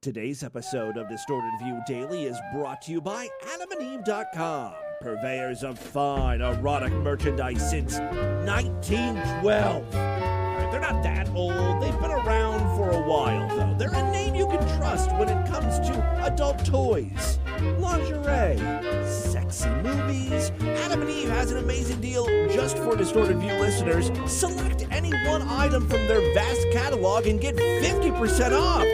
Today's episode of Distorted View Daily is brought to you by AdamandEve.com, purveyors of fine erotic merchandise since 1912. They're not that old. They've been around for a while, though. They're a name you can trust when it comes to adult toys, lingerie, sexy movies. Adam and Eve has an amazing deal just for Distorted View listeners. Select any one item from their vast catalog and get 50% off.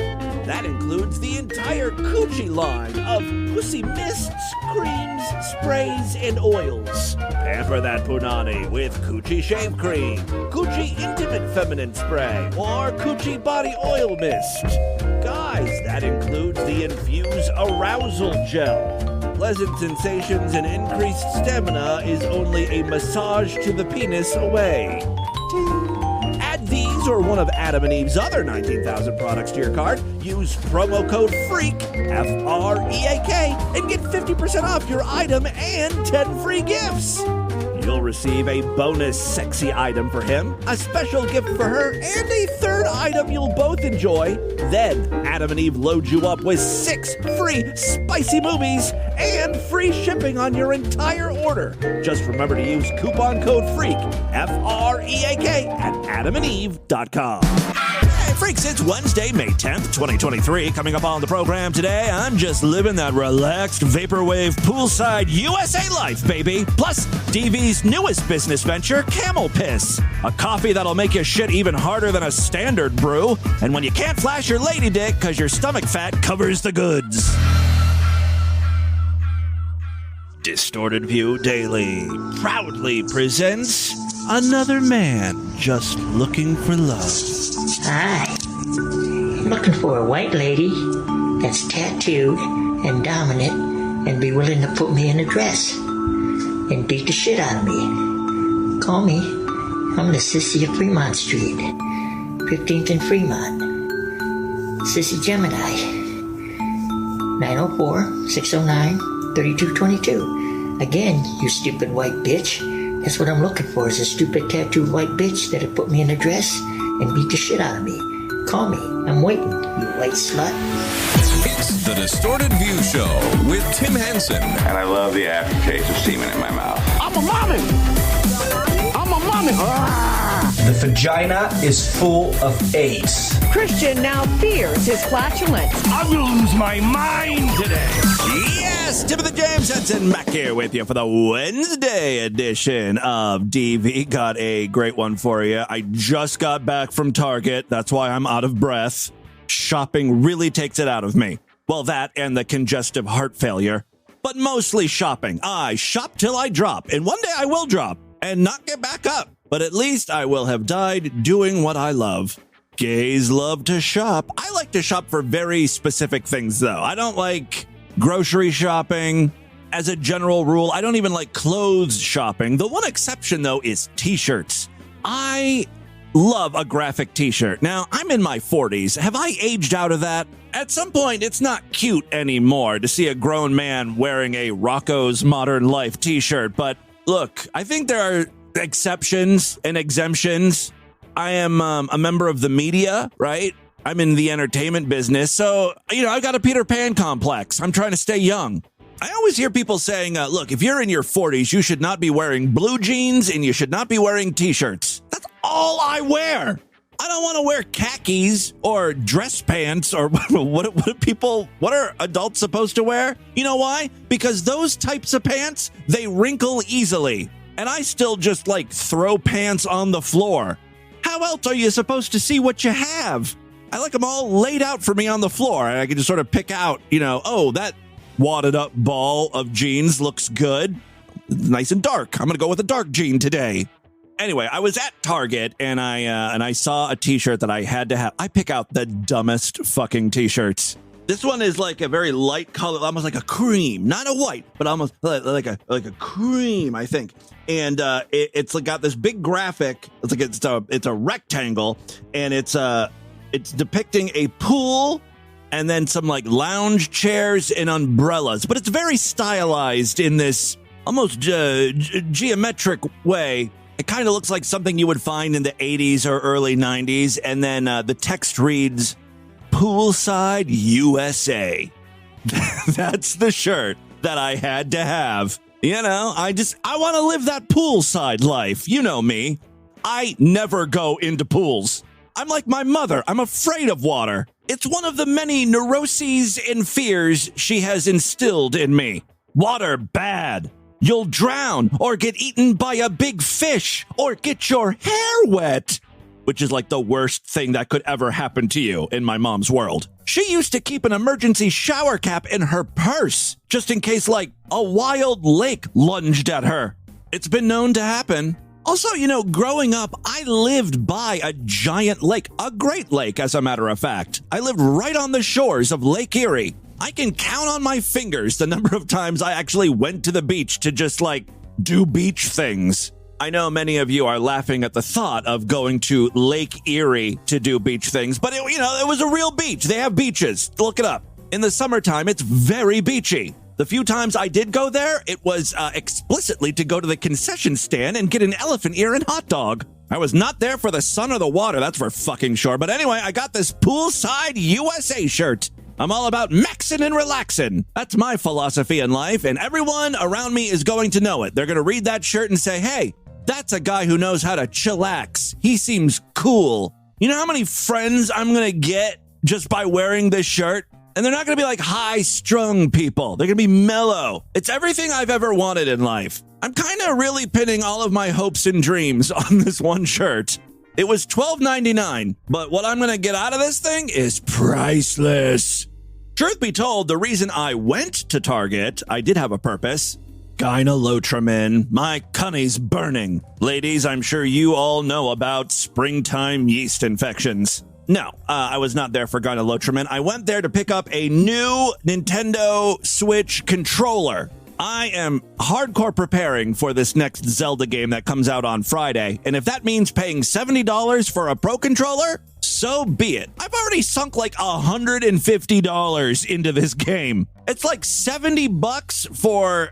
That includes the entire Coochie line of pussy mists, creams, sprays, and oils. Pamper that punani with Coochie Shave Cream, Coochie Intimate Feminine Spray, or Coochie Body Oil Mist. Guys, that includes the Infuse Arousal Gel. Pleasant sensations and increased stamina is only a massage to the penis away. Add these or one of Adam and Eve's other 19,000 products to your cart. Use promo code FREAK, F-R-E-A-K, and get 50% off your item and 10 free gifts. You'll receive a bonus sexy item for him, a special gift for her, and a third item you'll both enjoy. Then, Adam and Eve load you up with 6 free spicy movies and free shipping on your entire order. Just remember to use coupon code FREAK, F-R-E-A-K, at AdamandEve.com. Hey, freaks, it's Wednesday, May 10th, 2023. Coming up on the program today, I'm just living that relaxed vaporwave poolside USA life, baby. Plus, DV's newest business venture, Camel Piss. A coffee that'll make you shit even harder than a standard brew. And when you can't flash your lady dick because your stomach fat covers the goods. Distorted View Daily proudly presents Another Man Just Looking for Love. Hi. I'm looking for a white lady that's tattooed and dominant and be willing to put me in a dress and beat the shit out of me. Call me. I'm the Sissy of Fremont Street, 15th and Fremont. Sissy Gemini, 904-609-3222. Again, you stupid white bitch. That's what I'm looking for, is a stupid tattooed white bitch that'll put me in a dress and beat the shit out of me. Call me. I'm waiting, you white slut. It's the Distorted View Show with Tim Henson. And I love the aftertaste of semen in my mouth. I'm a mommy. The vagina is full of AIDS. Christian now fears his flatulence. I'm gonna lose my mind today. Yes, Timothy James Henson back here with you for the Wednesday edition of DV. Got a great one for you. I just got back from Target. That's why I'm out of breath. Shopping really takes it out of me. Well, that and the congestive heart failure. But mostly shopping. I shop till I drop. And one day I will drop and not get back up. But at least I will have died doing what I love. Gays love to shop. I like to shop for very specific things, though. I don't like grocery shopping. As a general rule, I don't even like clothes shopping. The one exception, though, is t-shirts. I love a graphic t-shirt. Now, I'm in my 40s. Have I aged out of that? At some point, it's not cute anymore to see a grown man wearing a Rocco's Modern Life t-shirt. But look, I think there are exceptions and exemptions. I am a member of the media, right? I'm in the entertainment business. So, I've got a Peter Pan complex. I'm trying to stay young. I always hear people saying, look, if you're in your 40s, you should not be wearing blue jeans and you should not be wearing t-shirts. That's all I wear. I don't want to wear khakis or dress pants or what are adults supposed to wear? You know why? Because those types of pants, they wrinkle easily. And I still just throw pants on the floor. How else are you supposed to see what you have? I like them all laid out for me on the floor. And I can just sort of pick out, that wadded up ball of jeans looks good. Nice and dark. I'm going to go with a dark jean today. Anyway, I was at Target and I saw a t-shirt that I had to have. I pick out the dumbest fucking t-shirts. This one is like a very light color, almost like a cream, not a white, but almost like a cream, I think. And it's got this big graphic. It's a rectangle, and it's depicting a pool and then some lounge chairs and umbrellas. But it's very stylized in this almost geometric way. It kind of looks like something you would find in the 80s or early 90s. And then the text reads, Poolside USA. That's the shirt that I had to have. You know, I want to live that poolside life. You know me. I never go into pools. I'm like my mother. I'm afraid of water. It's one of the many neuroses and fears she has instilled in me. Water bad. You'll drown or get eaten by a big fish or get your hair wet, which is like the worst thing that could ever happen to you in my mom's world. She used to keep an emergency shower cap in her purse just in case like a wild lake lunged at her. It's been known to happen. Also, you know, growing up, I lived by a giant lake, a great lake, as a matter of fact. I lived right on the shores of Lake Erie. I can count on my fingers the number of times I actually went to the beach to just, like, do beach things. I know many of you are laughing at the thought of going to Lake Erie to do beach things, but, it was a real beach. They have beaches. Look it up. In the summertime, it's very beachy. The few times I did go there, it was explicitly to go to the concession stand and get an elephant ear and hot dog. I was not there for the sun or the water, that's for fucking sure. But anyway, I got this Poolside USA shirt. I'm all about maxing and relaxing. That's my philosophy in life, and everyone around me is going to know it. They're going to read that shirt and say, hey, that's a guy who knows how to chillax. He seems cool. You know how many friends I'm going to get just by wearing this shirt? And they're not going to be like high-strung people. They're going to be mellow. It's everything I've ever wanted in life. I'm kind of really pinning all of my hopes and dreams on this one shirt. It was $12.99, but what I'm going to get out of this thing is priceless. Truth be told, the reason I went to Target, I did have a purpose. Gyne-lotrimin, my cunny's burning. Ladies, I'm sure you all know about springtime yeast infections. No, I was not there for Gyne-lotrimin. I went there to pick up a new Nintendo Switch controller. I am hardcore preparing for this next Zelda game that comes out on Friday, and if that means paying $70 for a Pro Controller, so be it. I've already sunk like $150 into this game. It's like $70 for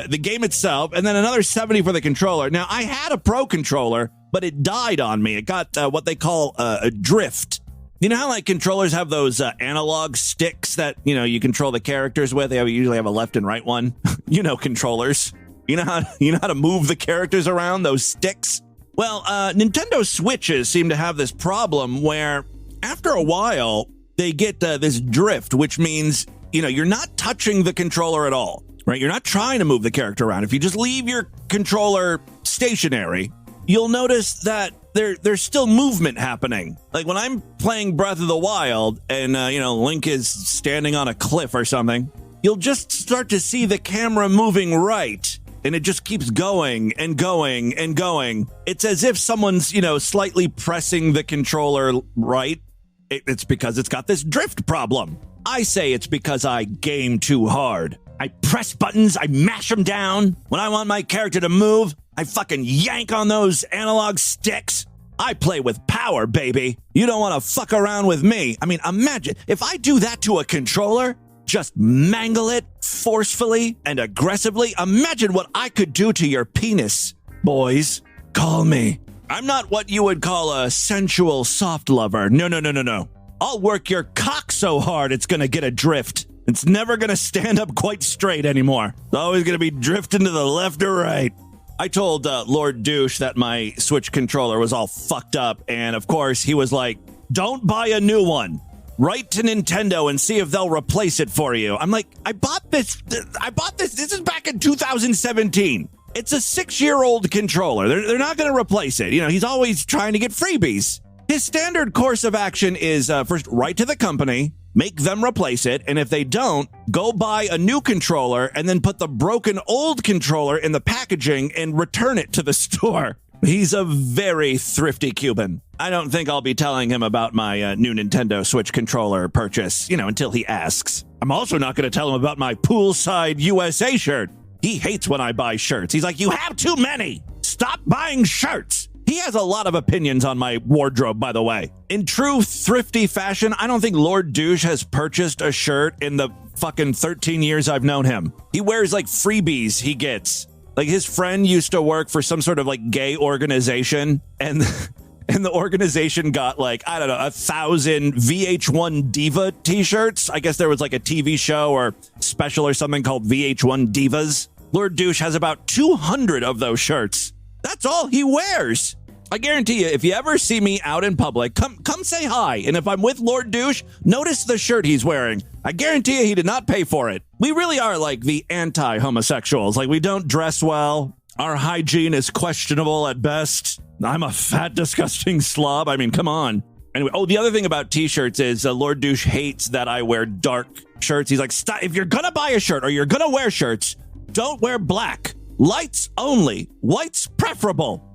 the game itself, and then another $70 for the controller. Now, I had a Pro Controller, but it died on me. It got what they call a drift. You know how like controllers have those analog sticks that, you control the characters with? They usually have a left and right one. Controllers. You know how to move the characters around, those sticks? Well, Nintendo Switches seem to have this problem where after a while they get this drift, which means, you're not touching the controller at all, right? You're not trying to move the character around. If you just leave your controller stationary, you'll notice that there's still movement happening. Like when I'm playing Breath of the Wild and, Link is standing on a cliff or something, you'll just start to see the camera moving right. And it just keeps going and going and going. It's as if someone's, slightly pressing the controller right. It's because it's got this drift problem. I say it's because I game too hard. I press buttons, I mash them down. When I want my character to move, I fucking yank on those analog sticks. I play with power, baby. You don't want to fuck around with me. I mean, imagine if I do that to a controller, just mangle it forcefully and aggressively. Imagine what I could do to your penis. Boys, call me. I'm not what you would call a sensual soft lover. No. I'll work your cock so hard it's gonna get adrift. It's never gonna stand up quite straight anymore. It's always gonna be drifting to the left or right. I told Lord Douche that my Switch controller was all fucked up, and of course he was like, don't buy a new one. Write to Nintendo and see if they'll replace it for you. I'm like, I bought this. This is back in 2017. It's a 6-year-old controller. They're not going to replace it. He's always trying to get freebies. His standard course of action is first write to the company, make them replace it, and if they don't, go buy a new controller and then put the broken old controller in the packaging and return it to the store. He's a very thrifty Cuban. I don't think I'll be telling him about my new Nintendo Switch controller purchase, until he asks. I'm also not going to tell him about my Poolside USA shirt. He hates when I buy shirts. He's like, you have too many. Stop buying shirts. He has a lot of opinions on my wardrobe, by the way. In true thrifty fashion, I don't think Lord Douche has purchased a shirt in the fucking 13 years I've known him. He wears like freebies he gets. Like his friend used to work for some sort of like gay organization, and and the organization got like, I don't know, 1,000 VH1 Diva t-shirts. I guess there was like a TV show or special or something called VH1 Divas. Lord Douche has about 200 of those shirts. That's all he wears. I guarantee you, if you ever see me out in public, come say hi. And if I'm with Lord Douche, notice the shirt he's wearing. I guarantee you he did not pay for it. We really are like the anti-homosexuals. Like, we don't dress well. Our hygiene is questionable at best. I'm a fat, disgusting slob. I mean, come on. Anyway, the other thing about t-shirts is Lord Douche hates that I wear dark shirts. He's like, stop. If you're going to buy a shirt or you're going to wear shirts, don't wear black. Lights only. White's preferable.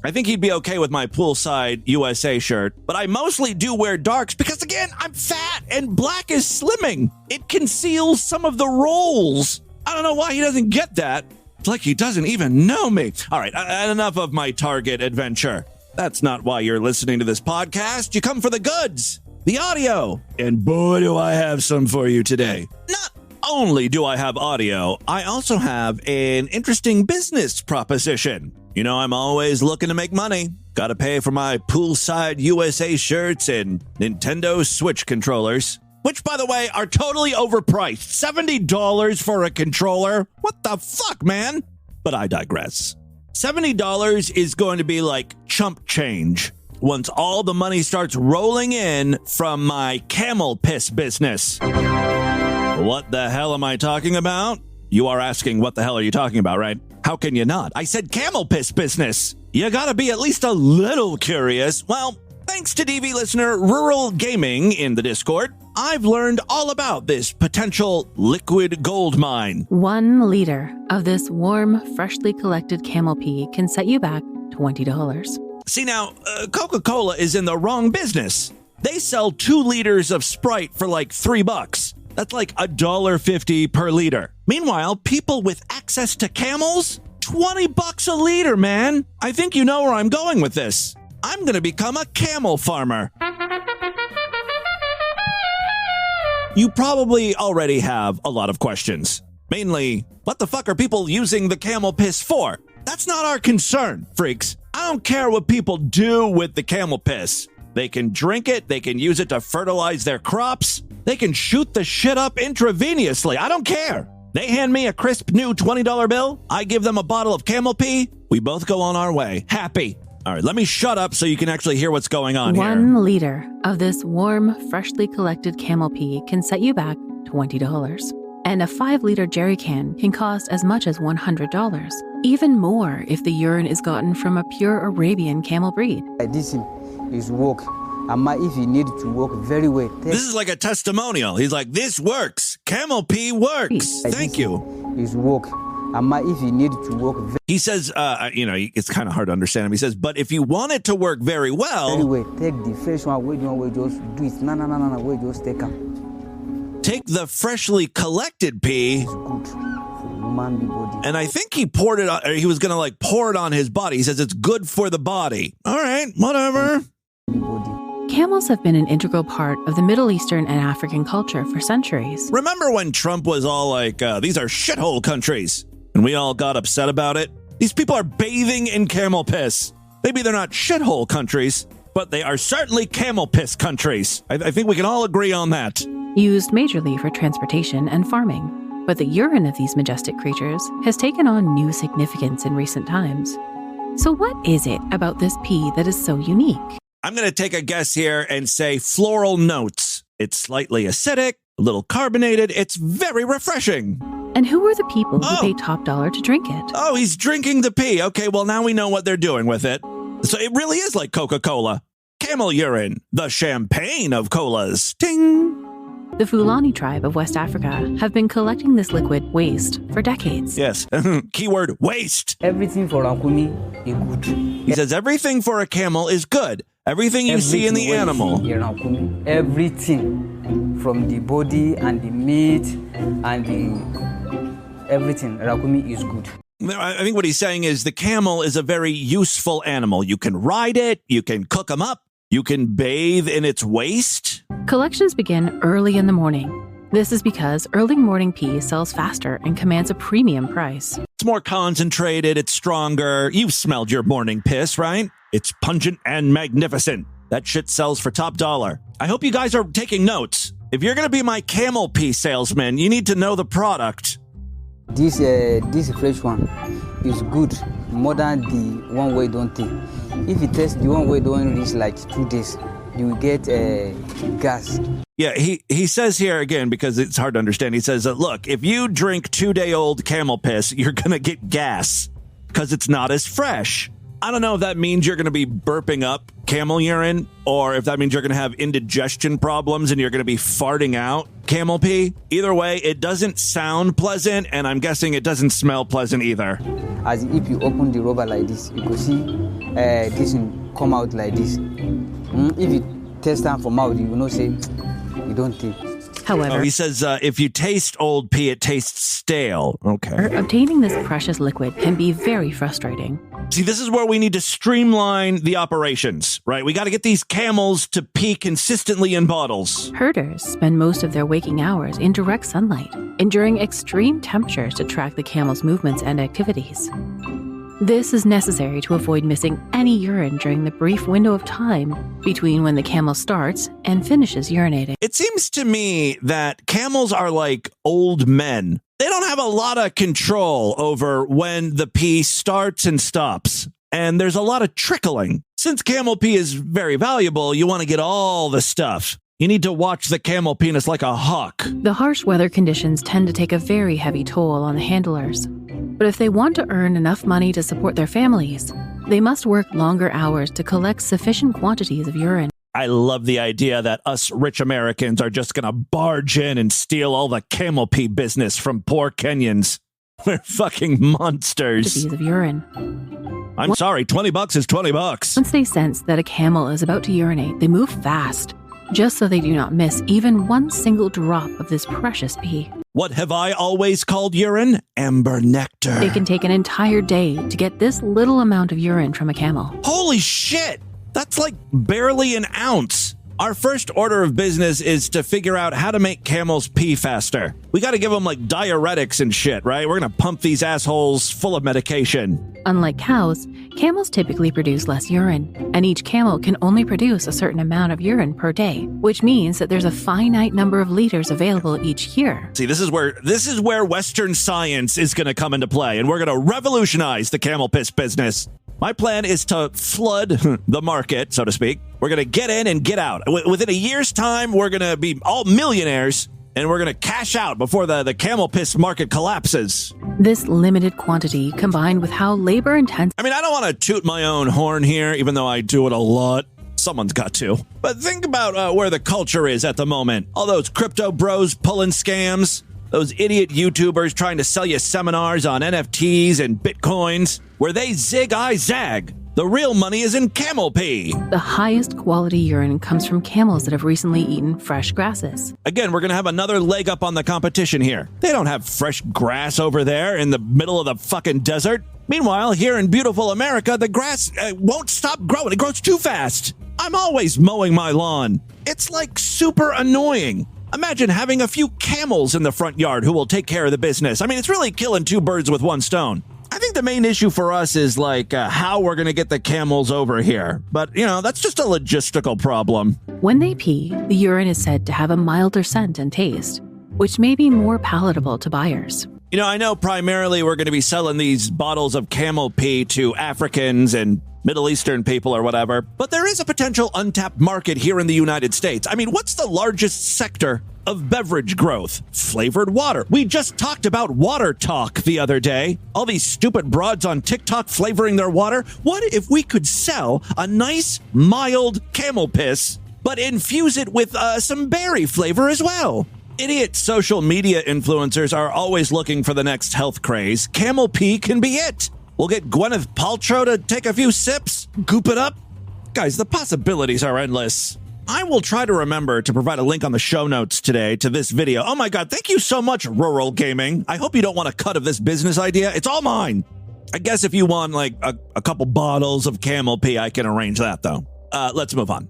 I think he'd be okay with my Poolside USA shirt, but I mostly do wear darks because, again, I'm fat and black is slimming. It conceals some of the rolls. I don't know why he doesn't get that. It's like he doesn't even know me. All right, enough of my Target adventure. That's not why you're listening to this podcast. You come for the goods, the audio, and boy, do I have some for you today. Not only do I have audio, I also have an interesting business proposition. You know, I'm always looking to make money. Got to pay for my Poolside USA shirts and Nintendo Switch controllers, which, by the way, are totally overpriced. $70 for a controller? What the fuck, man? But I digress. $70 is going to be like chump change once all the money starts rolling in from my Camel piss business. What the hell am I talking about? You are asking, what the hell are you talking about, right? How can you not? I said camel piss business. You gotta be at least a little curious. Well, thanks to DV listener Rural Gaming in the Discord, I've learned all about this potential liquid gold mine. 1 liter of this warm, freshly collected camel pee can set you back $20. See now, Coca-Cola is in the wrong business. They sell 2 liters of Sprite for like $3. That's like $1.50 per liter. Meanwhile, people with access to camels, $20 a liter, man. I think you know where I'm going with this. I'm going to become a camel farmer. You probably already have a lot of questions. Mainly, what the fuck are people using the camel piss for? That's not our concern, freaks. I don't care what people do with the camel piss. They can drink it, they can use it to fertilize their crops, they can shoot the shit up intravenously. I don't care. They hand me a crisp new $20 bill, I give them a bottle of camel pee, we both go on our way, happy. All right, let me shut up so you can actually hear what's going on here. 1 liter of this warm, freshly collected camel pee can set you back $20. And a 5-liter jerry can can cost as much as $100. Even more if the urine is gotten from a pure Arabian camel breed. This is work. If you need to work very well. This is like a testimonial. He's like, this works. Camel pee works. Thank you. Is work. If you need to work he says, it's kind of hard to understand him. He says, but if you want it to work very well. Anyway, take the fresh one. We just do it. No. We just take them. Take the freshly collected pee. It's good for human body. And I think he poured it on, or he was going to like pour it on his body. He says it's good for the body. All right, whatever. Camels have been an integral part of the Middle Eastern and African culture for centuries. Remember when Trump was all like, these are shithole countries, and we all got upset about it? These people are bathing in camel piss. Maybe they're not shithole countries, but they are certainly camel piss countries. I think we can all agree on that. Used majorly for transportation and farming. But the urine of these majestic creatures has taken on new significance in recent times. So what is it about this pee that is so unique? I'm going to take a guess here and say floral notes. It's slightly acidic, a little carbonated. It's very refreshing. And who are the people who pay top dollar to drink it? Oh, he's drinking the pee. Okay, well, now we know what they're doing with it. So it really is like Coca-Cola. Camel urine, the champagne of colas. Ting! The Fulani tribe of West Africa have been collecting this liquid waste for decades. Yes, keyword waste. Everything for Rakumi is good. He says everything for a camel is good. Everything you see in the animal. Everything from the body and the meat and everything. Rakumi is good. I think what he's saying is the camel is a very useful animal. You can ride it, you can cook them up, you can bathe in its waste. Collections begin early in the morning. This is because early morning pee sells faster and commands a premium price. It's more concentrated, it's stronger. You've smelled your morning piss, right? It's pungent and magnificent. That shit sells for top dollar. I hope you guys are taking notes. If you're going to be my camel pee salesman, you need to know the product. This fresh one is good more than the one way don't take. If you test the one way don't reach like 2 days, you will get gas. Yeah, he says here again, because it's hard to understand. He says, look, if you drink 2-day-old camel piss, you're going to get gas because it's not as fresh. I don't know if that means you're going to be burping up camel urine or if that means you're going to have indigestion problems and you're going to be farting out camel pee. Either way, it doesn't sound pleasant, and I'm guessing it doesn't smell pleasant either. As if you open the rubber like this, you can see this will come out like this. If you test them for mouth, you will not say you don't take. However, he says if you taste old pee, it tastes stale. Okay. Obtaining this precious liquid can be very frustrating. See, this is where we need to streamline the operations, right? We got to get these camels to pee consistently in bottles. Herders spend most of their waking hours in direct sunlight, enduring extreme temperatures to track the camel's movements and activities. This is necessary to avoid missing any urine during the brief window of time between when the camel starts and finishes urinating. It seems to me that camels are like old men. They don't have a lot of control over when the pee starts and stops. And there's a lot of trickling. Since camel pee is very valuable, you want to get all the stuff. You need to watch the camel penis like a hawk. The harsh weather conditions tend to take a very heavy toll on the handlers. But if they want to earn enough money to support their families, they must work longer hours to collect sufficient quantities of urine. I love the idea that us rich Americans are just going to barge in and steal all the camel pee business from poor Kenyans. We're fucking monsters. Quantities of urine. I'm sorry, $20 is $20. Once they sense that a camel is about to urinate, they move fast, just so they do not miss even one single drop of this precious pee. What have I always called urine? Amber nectar. It can take an entire day to get this little amount of urine from a camel. Holy shit! That's like barely an ounce. Our first order of business is to figure out how to make camels pee faster. We got to give them like diuretics and shit, right? We're going to pump these assholes full of medication. Unlike cows, camels typically produce less urine, and each camel can only produce a certain amount of urine per day, which means that there's a finite number of liters available each year. See, this is where Western science is going to come into play, and we're going to revolutionize the camel piss business. My plan is to flood the market, so to speak. We're going to get in and get out. Within a year's time, we're going to be all millionaires, and we're going to cash out before the camel piss market collapses. This limited quantity, combined with how labor-intensive... I mean, I don't want to toot my own horn here, even though I do it a lot. Someone's got to. But think about where the culture is at the moment. All those crypto bros pulling scams. Those idiot YouTubers trying to sell you seminars on NFTs and Bitcoins. Where they zig, I zag. The real money is in camel pee. The highest quality urine comes from camels that have recently eaten fresh grasses. Again, we're going to have another leg up on the competition here. They don't have fresh grass over there in the middle of the fucking desert. Meanwhile, here in beautiful America, the grass won't stop growing. It grows too fast. I'm always mowing my lawn. It's like super annoying. Imagine having a few camels in the front yard who will take care of the business. I mean, it's really killing two birds with one stone. I think the main issue for us is like how we're going to get the camels over here. But, you know, that's just a logistical problem. When they pee, the urine is said to have a milder scent and taste, which may be more palatable to buyers. You know, I know primarily we're going to be selling these bottles of camel pee to Africans and Middle Eastern people or whatever, but there is a potential untapped market here in the United States. I mean, what's the largest sector of beverage growth? Flavored water. We just talked about water talk the other day. All these stupid broads on TikTok flavoring their water. What if we could sell a nice, mild camel piss, but infuse it with some berry flavor as well? Idiot social media influencers are always looking for the next health craze. Camel pee can be it. We'll get Gwyneth Paltrow to take a few sips, goop it up. Guys, the possibilities are endless. I will try to remember to provide a link on the show notes today to this video. Oh my God, thank you so much, Rural Gaming. I hope you don't want a cut of this business idea. It's all mine. I guess if you want like a couple bottles of camel pee, I can arrange that though. Let's move on.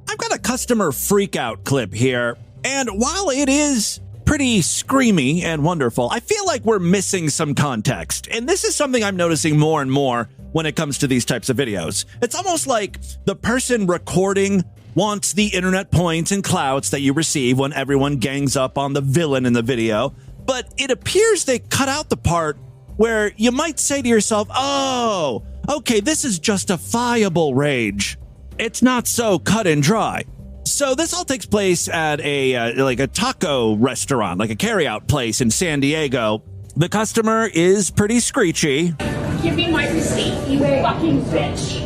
I've got a customer freak out clip here. And while it is pretty screamy and wonderful. I feel like we're missing some context, and this is something I'm noticing more and more when it comes to these types of videos. It's almost like the person recording wants the internet points and clouts that you receive when everyone gangs up on the villain in the video, but it appears they cut out the part where you might say to yourself, oh, okay, this is justifiable rage. It's not so cut and dry. So this all takes place at a taco restaurant, like a carryout place in San Diego. The customer is pretty screechy. Give me my receipt, you fucking bitch.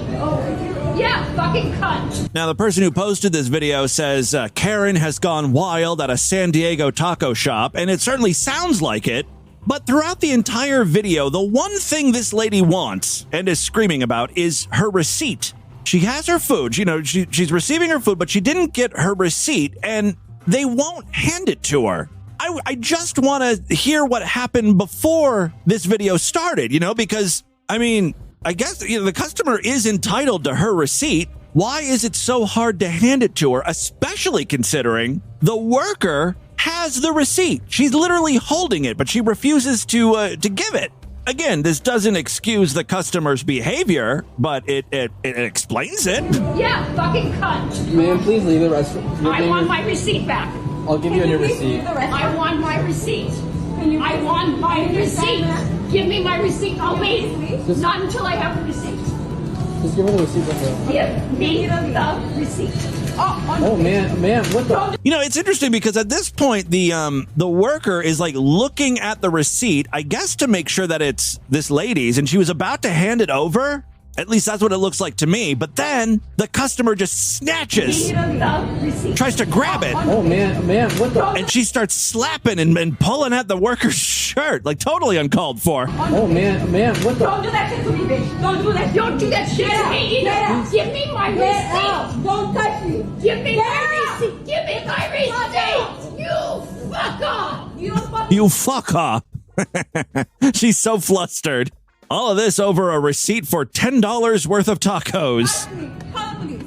Yeah, fucking cunt. Now, the person who posted this video says Karen has gone wild at a San Diego taco shop, and it certainly sounds like it. But throughout the entire video, the one thing this lady wants and is screaming about is her receipt. She has her food, she's receiving her food, but she didn't get her receipt, and they won't hand it to her. I just want to hear what happened before this video started, because, I guess, the customer is entitled to her receipt. Why is it so hard to hand it to her, especially considering the worker has the receipt? She's literally holding it, but she refuses to give it. Again, this doesn't excuse the customer's behavior, but it explains it. Yeah, fucking cunt. Ma'am, please leave the restaurant. I want my receipt back. I'll give you a new receipt. I want my receipt. I want my receipt. Give me my receipt. I'll leave. Not until I have the receipt. Just give her the receipt. Give me the receipt. Oh man, what the? It's interesting because at this point, the worker is like looking at the receipt, I guess to make sure that it's this lady's, and she was about to hand it over. At least that's what it looks like to me. But then the customer just snatches, tries to grab it. Oh man, what the? And she starts slapping and pulling at the worker's shirt, like totally uncalled for. Oh man, what the? Don't do that shit to me, bitch. Don't do that. Don't do that shit to me either. Give me my receipt. Don't touch me. Give me my receipt. Give me my receipt. You fucker. You fucker. She's so flustered. All of this over a receipt for $10 worth of tacos. Call the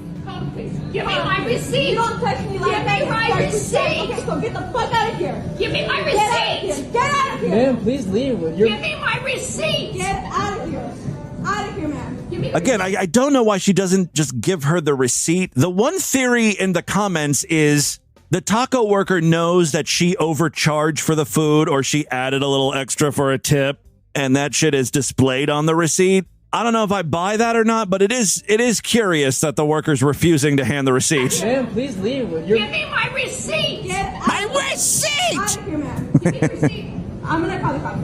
police. Give me my receipt. You don't touch me like that. Give me my receipt. Okay, so get the fuck out of here. Give me my receipt. Get out of here. Ma'am, please leave. Give me my receipt. Get out of here. Out of here, ma'am. Again, I don't know why she doesn't just give her the receipt. The one theory in the comments is the taco worker knows that she overcharged for the food or she added a little extra for a tip, and that shit is displayed on the receipt. I don't know if I buy that or not, but it is curious that the worker's refusing to hand the receipt. Ma'am, please leave. Give me my receipt. My receipt! Out of here, ma'am. Give me the receipt. I'm gonna call the cops.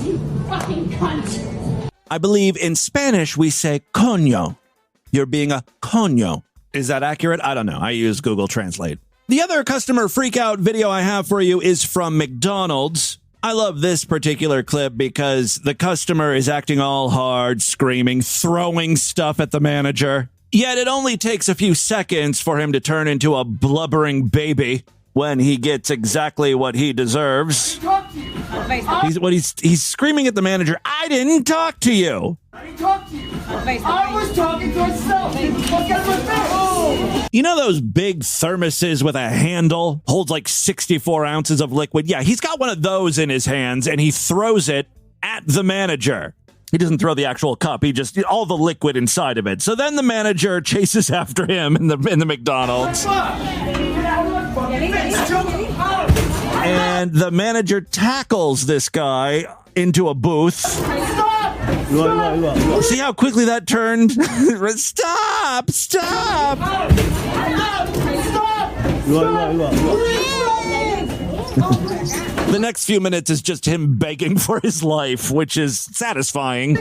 You fucking cunt. I believe in Spanish we say coño. You're being a coño. Is that accurate? I don't know. I use Google Translate. The other customer freakout video I have for you is from McDonald's. I love this particular clip because the customer is acting all hard, screaming, throwing stuff at the manager. Yet it only takes a few seconds for him to turn into a blubbering baby when he gets exactly what he deserves. He's screaming at the manager, I didn't talk to you. I didn't talk to you. I was talking to myself. You know those big thermoses with a handle? Holds like 64 ounces of liquid? Yeah, he's got one of those in his hands, and he throws it at the manager. He doesn't throw the actual cup. He just, all the liquid inside of it. So then the manager chases after him in the McDonald's. And the manager tackles this guy into a booth. See how quickly that turned? Stop! The next few minutes is just him begging for his life, which is satisfying.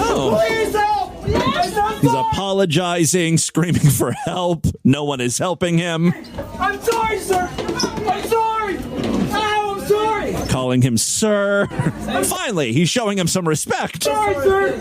Oh. He's apologizing, screaming for help. No one is helping him. I'm sorry, sir. I'm sorry. I'm sorry. Calling him sir. Finally, he's showing him some respect. Sorry, sir.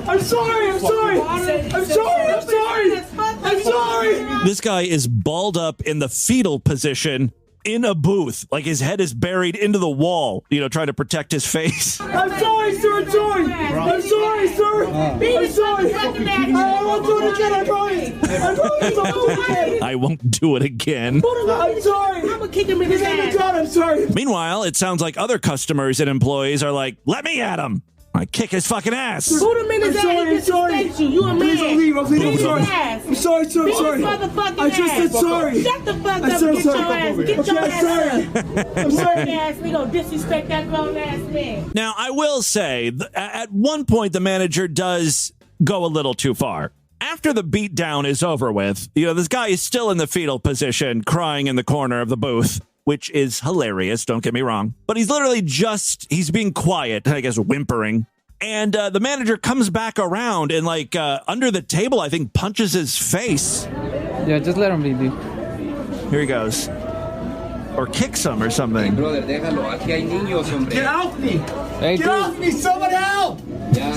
I'm sorry. I'm sorry. I'm sorry. I'm sorry. I'm sorry. This guy is balled up in the fetal position, in a booth. Like his head is buried into the wall, trying to protect his face. I'm sorry, sir. I'm sorry. I'm sorry, sir. I'm sorry. I won't do it again. I promise. I promise I won't do it again. I won't do it again. I'm sorry. I'm gonna kick him in his ass. I'm sorry. Meanwhile, it sounds like other customers and employees are like, let me at him. I kick his fucking ass. Put him in his ass. I'm sorry. You a man. Please don't leave. I'm sorry. I'm sorry, sir. I'm sorry. I just said sorry. Shut the fuck up and get your ass. Get your ass up. I'm sorry. Ass nigga, disrespect that grown ass man. Now, I will say, at one point, the manager does go a little too far. After the beatdown is over with, this guy is still in the fetal position, crying in the corner of the booth, which is hilarious, don't get me wrong. But he's literally he's being quiet, I guess, whimpering. And the manager comes back around and, under the table, I think, punches his face. Yeah, just let him be. Here he goes. Or kicks him or something. Get off me! Get off me! Someone help!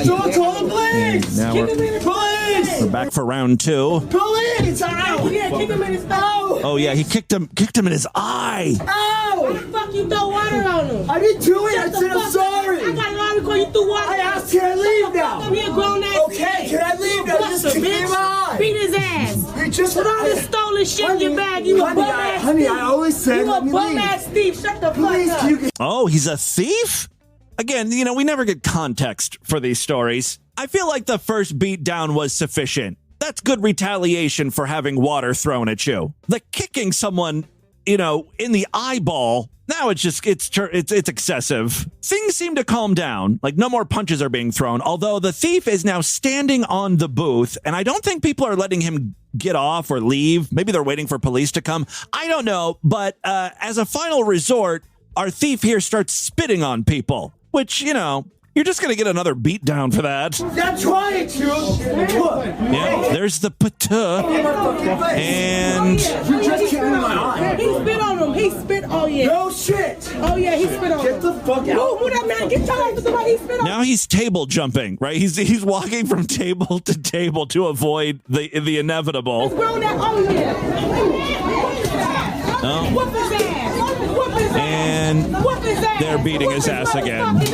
Someone call the police! Now Police! we're back for round 2. Police! Ow! Yeah, kick him in his eye. Oh, yeah, he kicked him in his eye. Ow! Why the fuck you throw water on him? I didn't do it! I said I'm sorry! I got an article you threw water. I asked, can I leave now? I'm here grown ass. Okay, can I leave now? Just kick me in my eye! Beat his ass. You just Put all this stolen shit in your bag. You a bum ass thief. Honey, I always said let me leave. You a bum ass thief. Shut the fuck up. Oh, he's a thief? Again, we never get context for these stories. I feel like the first beatdown was sufficient. That's good retaliation for having water thrown at you. The kicking someone, in the eyeball, now it's excessive. Things seem to calm down. Like, no more punches are being thrown, although the thief is now standing on the booth, and I don't think people are letting him get off or leave. Maybe they're waiting for police to come. I don't know, but as a final resort, our thief here starts spitting on people, which, you're just going to get another beat down for that. I'm trying to. Yeah, there's the pata. And You just kicked me in my eye. He spit on him. He spit. Oh, yeah. No shit. Oh, yeah, he spit on him. Get the fuck out. Move that man. Get your ass to somebody. He spit on him. now he's table jumping, right? He's walking from table to table to avoid the inevitable. Grown that. Oh, yeah. Oh. Whoop his ass. Whoop his ass. And Whoop his ass. they're beating his ass again. Beat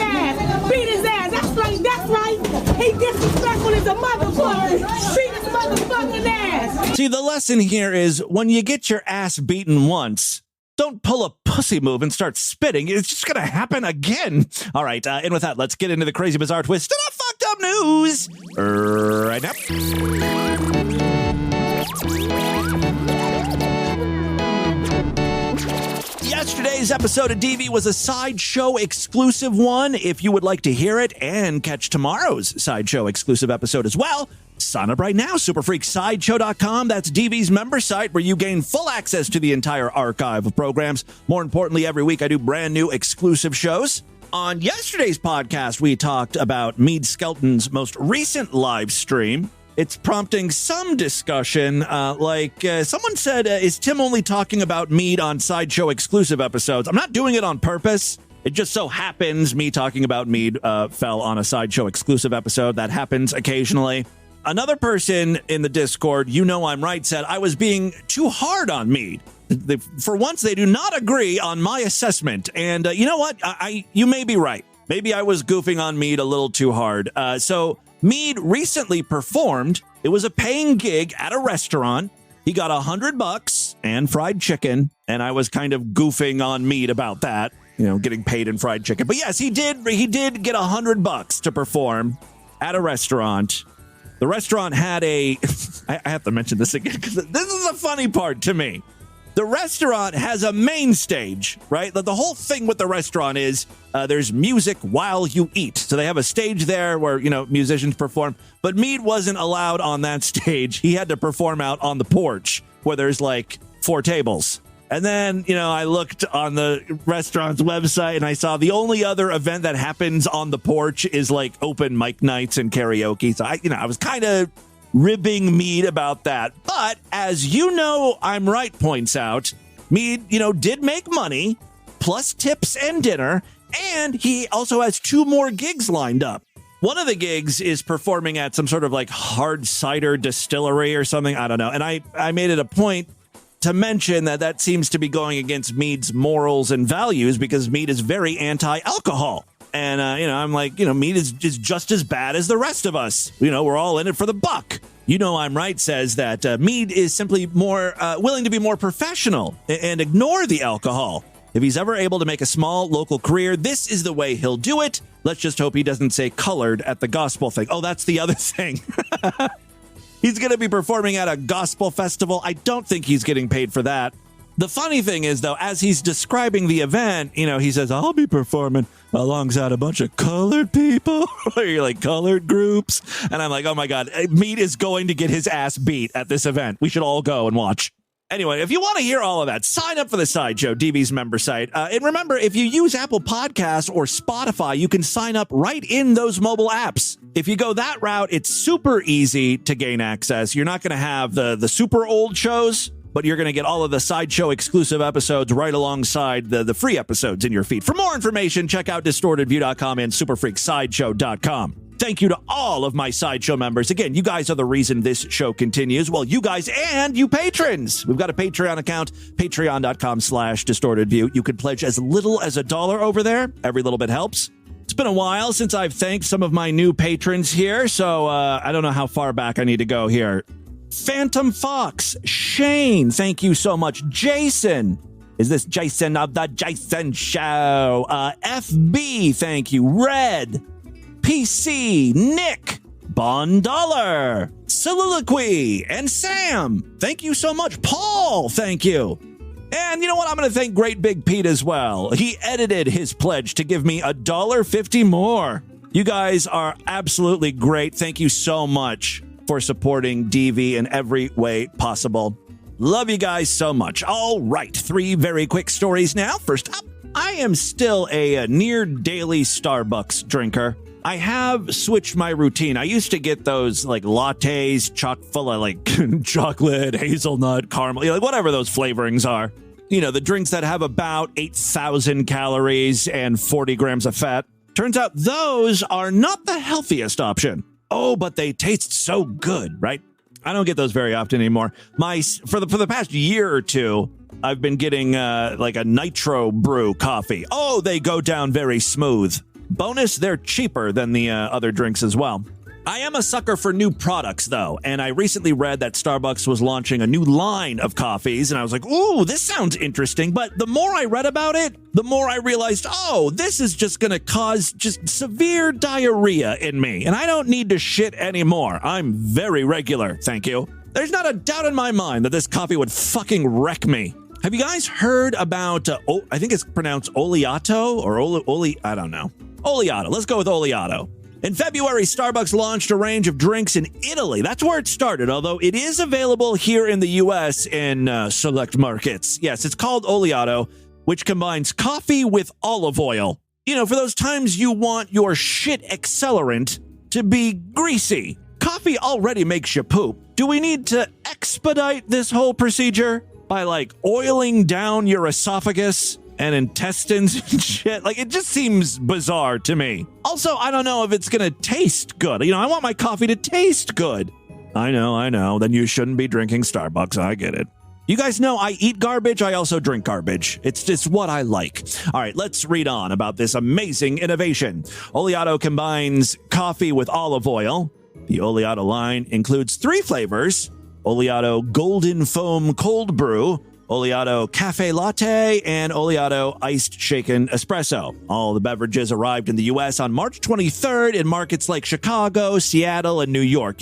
his ass. That's right. That's right. He disrespectful as a motherfucker. Beat his motherfucking ass. See, the lesson here is when you get your ass beaten once, don't pull a pussy move and start spitting. It's just going to happen again. All right. And with that, let's get into the crazy, bizarre twist of the fucked up news right now. Yesterday's episode of DV was a Sideshow exclusive one. If you would like to hear it and catch tomorrow's Sideshow exclusive episode as well, sign up right now, superfreaksideshow.com. That's DV's member site where you gain full access to the entire archive of programs. More importantly, every week I do brand new exclusive shows. On yesterday's podcast, we talked about Meade Skelton's most recent live stream. It's prompting some discussion, someone said, is Tim only talking about Meade on Sideshow exclusive episodes? I'm not doing it on purpose. It just so happens me talking about Meade fell on a Sideshow exclusive episode. That happens occasionally. Another person in the Discord, I'm right, said I was being too hard on Meade. For once, they do not agree on my assessment. And you know what? You may be right. Maybe I was goofing on Meade a little too hard. So Meade recently performed. It was a paying gig at a restaurant. He got $100 and fried chicken. And I was kind of goofing on Meade about that, getting paid in fried chicken. But yes, he did get $100 to perform at a restaurant. The restaurant had I have to mention this again because this is the funny part to me. The restaurant has a main stage, right? The whole thing with the restaurant is there's music while you eat. So they have a stage there where, musicians perform. But Meade wasn't allowed on that stage. He had to perform out on the porch where there's 4 tables. And then, I looked on the restaurant's website and I saw the only other event that happens on the porch is open mic nights and karaoke. So I was kind of ribbing Meade about that. But as I'm right points out, Meade, did make money plus tips and dinner. And he also has 2 more gigs lined up. One of the gigs is performing at some sort of hard cider distillery or something. I don't know. And I made it a point to mention that seems to be going against Meade's morals and values because Meade is very anti-alcohol. And, I'm like, Meade is just as bad as the rest of us. We're all in it for the buck. I'm Right says that Meade is simply more willing to be more professional and ignore the alcohol. If he's ever able to make a small local career, this is the way he'll do it. Let's just hope he doesn't say colored at the gospel thing. Oh, that's the other thing. He's going to be performing at a gospel festival. I don't think he's getting paid for that. The funny thing is, though, as he's describing the event, he says, I'll be performing alongside a bunch of colored people. You're like, colored groups? And I'm like, oh, my God, Meade is going to get his ass beat at this event. We should all go and watch. Anyway, if you want to hear all of that, sign up for the Sideshow, DV's member site. And remember, if you use Apple Podcasts or Spotify, you can sign up right in those mobile apps. If you go that route, it's super easy to gain access. You're not going to have the super old shows, but you're going to get all of the Sideshow exclusive episodes right alongside the free episodes in your feed. For more information, check out DistortedView.com and SuperFreakSideshow.com. Thank you to all of my Sideshow members. Again, you guys are the reason this show continues. Well, you guys and you patrons. We've got a Patreon account, patreon.com/distortedview. You can pledge as little as $1 over there. Every little bit helps. It's been a while since I've thanked some of my new patrons here, so I don't know how far back I need to go here. Phantom Fox, Shane, thank you so much. Jason, is this Jason of the Jason Show? FB, thank you. Red, PC, Nick, Bond Dollar, Soliloquy, and Sam. Thank you so much. Paul, thank you. And you know what? I'm going to thank Great Big Pete as well. He edited his pledge to give me $1.50 more. You guys are absolutely great. Thank you so much for supporting DV in every way possible. Love you guys so much. All right, 3 very quick stories now. First up, I am still a near daily Starbucks drinker. I have switched my routine. I used to get those like lattes chock full of like chocolate, hazelnut, caramel, like whatever those flavorings are. The drinks that have about 8,000 calories and 40 grams of fat. Turns out those are not the healthiest option. Oh, but they taste so good, right? I don't get those very often anymore. For the past year or two, I've been getting like a nitro brew coffee. Oh, they go down very smooth. Bonus, they're cheaper than the other drinks as well. I am a sucker for new products, though, and I recently read that Starbucks was launching a new line of coffees, and I was like, ooh, this sounds interesting. But the more I read about it, the more I realized, oh, this is just going to cause just severe diarrhea in me, and I don't need to shit anymore. I'm very regular, thank you. There's not a doubt in my mind that this coffee would fucking wreck me. Have you guys heard about, I think it's pronounced Oleato or I don't know. Oleato. Let's go with Oleato. In February, Starbucks launched a range of drinks in Italy. That's where it started, although it is available here in the U.S. in select markets. Yes, it's called Oleato, which combines coffee with olive oil. For those times you want your shit accelerant to be greasy. Coffee already makes you poop. Do we need to expedite this whole procedure by, like, oiling down your esophagus and intestines and shit? Like, it just seems bizarre to me. Also, I don't know if it's gonna taste good. I want my coffee to taste good. I know. Then you shouldn't be drinking Starbucks. I get it. You guys know I eat garbage. I also drink garbage. It's just what I like. All right, let's read on about this amazing innovation. Oleato combines coffee with olive oil. The Oleato line includes 3 flavors: Oleato Golden Foam Cold Brew, Oleato Cafe Latte, and Oleato Iced Shaken Espresso. All the beverages arrived in the U.S. on March 23rd in markets like Chicago, Seattle, and New York.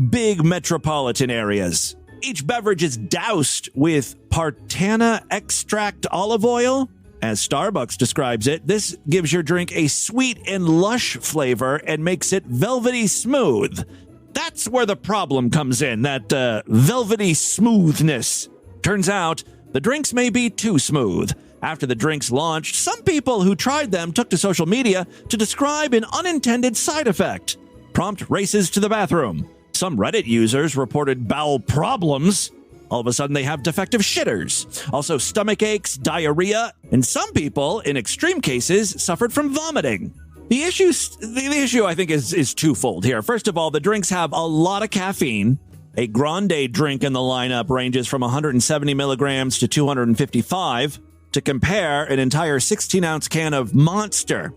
Big metropolitan areas. Each beverage is doused with Partana extract olive oil. As Starbucks describes it, this gives your drink a sweet and lush flavor and makes it velvety smooth. That's where the problem comes in, that velvety smoothness. Turns out, the drinks may be too smooth. After the drinks launched, some people who tried them took to social media to describe an unintended side effect: prompt races to the bathroom. Some Reddit users reported bowel problems. All of a sudden, they have defective shitters. Also, stomach aches, diarrhea, and some people, in extreme cases, suffered from vomiting. The issue, I think, is twofold here. First of all, the drinks have a lot of caffeine, A grande drink in the lineup ranges from 170 milligrams to 255. To compare, an entire 16-ounce can of Monster,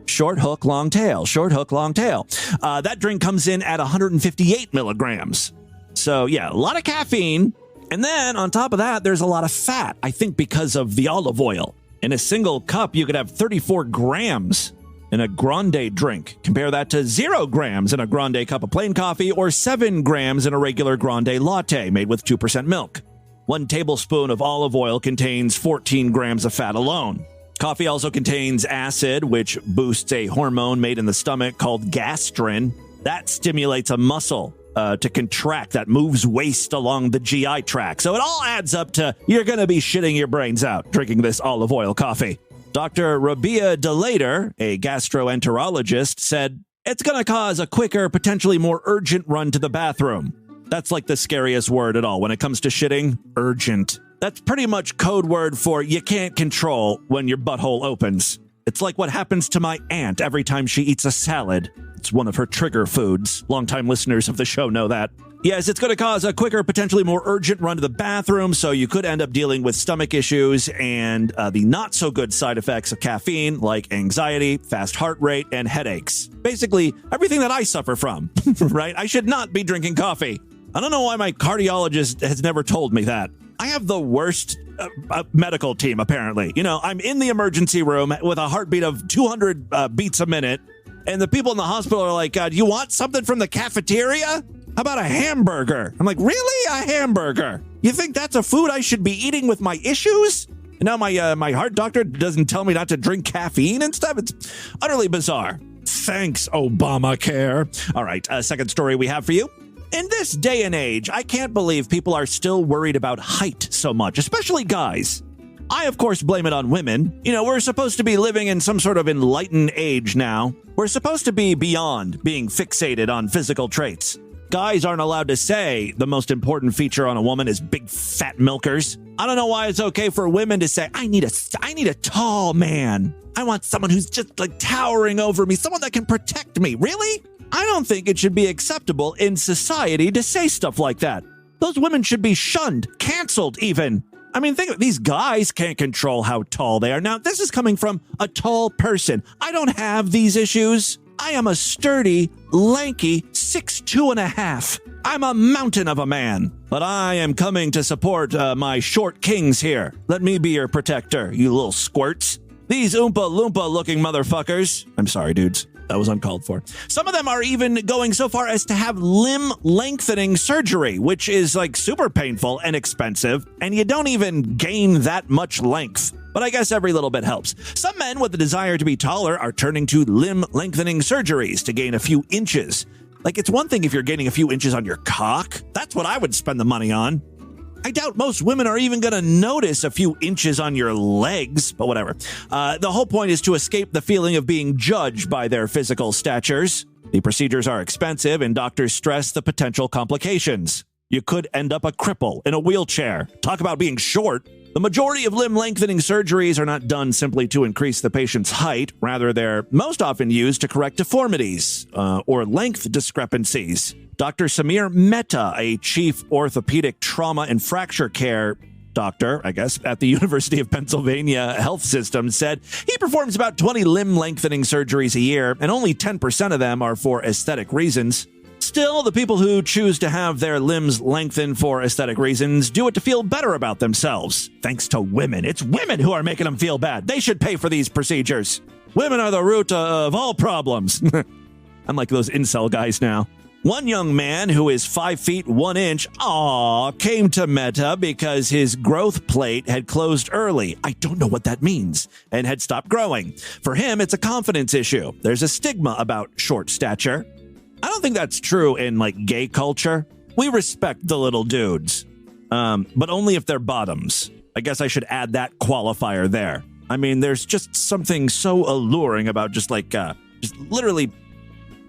short hook, long tail. That drink comes in at 158 milligrams. So, yeah, a lot of caffeine. And then, on top of that, there's a lot of fat, I think because of the olive oil. In a single cup, you could have 34 grams in a grande drink. Compare that to 0 grams in a grande cup of plain coffee or 7 grams in a regular grande latte made with 2% milk. 1 tablespoon of olive oil contains 14 grams of fat alone. Coffee also contains acid, which boosts a hormone made in the stomach called gastrin. That stimulates a muscle to contract that moves waste along the GI tract. So it all adds up to you're going to be shitting your brains out drinking this olive oil coffee. Dr. Rabia Delater, a gastroenterologist, said it's going to cause a quicker, potentially more urgent run to the bathroom. That's like the scariest word at all when it comes to shitting. Urgent. That's pretty much code word for you can't control when your butthole opens. It's like what happens to my aunt every time she eats a salad. It's one of her trigger foods. Longtime listeners of the show know that. Yes, it's going to cause a quicker, potentially more urgent run to the bathroom, so you could end up dealing with stomach issues and the not-so-good side effects of caffeine, like anxiety, fast heart rate, and headaches. Basically, everything that I suffer from, right? I should not be drinking coffee. I don't know why my cardiologist has never told me that. I have the worst medical team, apparently. You know, I'm in the emergency room with a heartbeat of 200 beats a minute, and the people in the hospital are like, do you want something from the cafeteria? How about a hamburger? I'm like, really? A hamburger? You think that's a food I should be eating with my issues? And now my heart doctor doesn't tell me not to drink caffeine and stuff? It's utterly bizarre. Thanks, Obamacare. All right, second story we have for you. In this day and age, I can't believe people are still worried about height so much, especially guys. I, of course, blame it on women. You know, we're supposed to be living in some sort of enlightened age now. We're supposed to be beyond being fixated on physical traits. Guys aren't allowed to say the most important feature on a woman is big fat milkers. I don't know why it's okay for women to say, I need a tall man. I want someone who's just like towering over me, someone that can protect me. Really? I don't think it should be acceptable in society to say stuff like that. Those women should be shunned, canceled even. I mean, think of it, these guys can't control how tall they are. Now, this is coming from a tall person. I don't have these issues. I am a sturdy, lanky 6'2.5". I'm a mountain of a man. But I am coming to support my short kings here. Let me be your protector, you little squirts. These Oompa Loompa looking motherfuckers. I'm sorry, dudes. That was uncalled for. Some of them are even going so far as to have limb lengthening surgery, which is like super painful and expensive, and you don't even gain that much length. But I guess every little bit helps. Some men with the desire to be taller are turning to limb lengthening surgeries to gain a few inches. Like, it's one thing if you're gaining a few inches on your cock. That's what I would spend the money on. I doubt most women are even going to notice a few inches on your legs, but whatever. The whole point is to escape the feeling of being judged by their physical statures. The procedures are expensive, and doctors stress the potential complications. You could end up a cripple in a wheelchair. Talk about being short. The majority of limb lengthening surgeries are not done simply to increase the patient's height. Rather, they're most often used to correct deformities or length discrepancies. Dr. Samir Mehta, a chief orthopedic trauma and fracture care doctor, I guess, at the University of Pennsylvania Health System, said he performs about 20 limb lengthening surgeries a year, and only 10% of them are for aesthetic reasons. Still, the people who choose to have their limbs lengthened for aesthetic reasons do it to feel better about themselves. Thanks to women. It's women who are making them feel bad. They should pay for these procedures. Women are the root of all problems. I'm like those incel guys now. One young man who is 5 feet 1 inch, came to Meta because his growth plate had closed early. I don't know what that means, and had stopped growing. For him, it's a confidence issue. There's a stigma about short stature. I don't think that's true in like gay culture. We respect the little dudes, but only if they're bottoms. I guess I should add that qualifier there. I mean, there's just something so alluring about just literally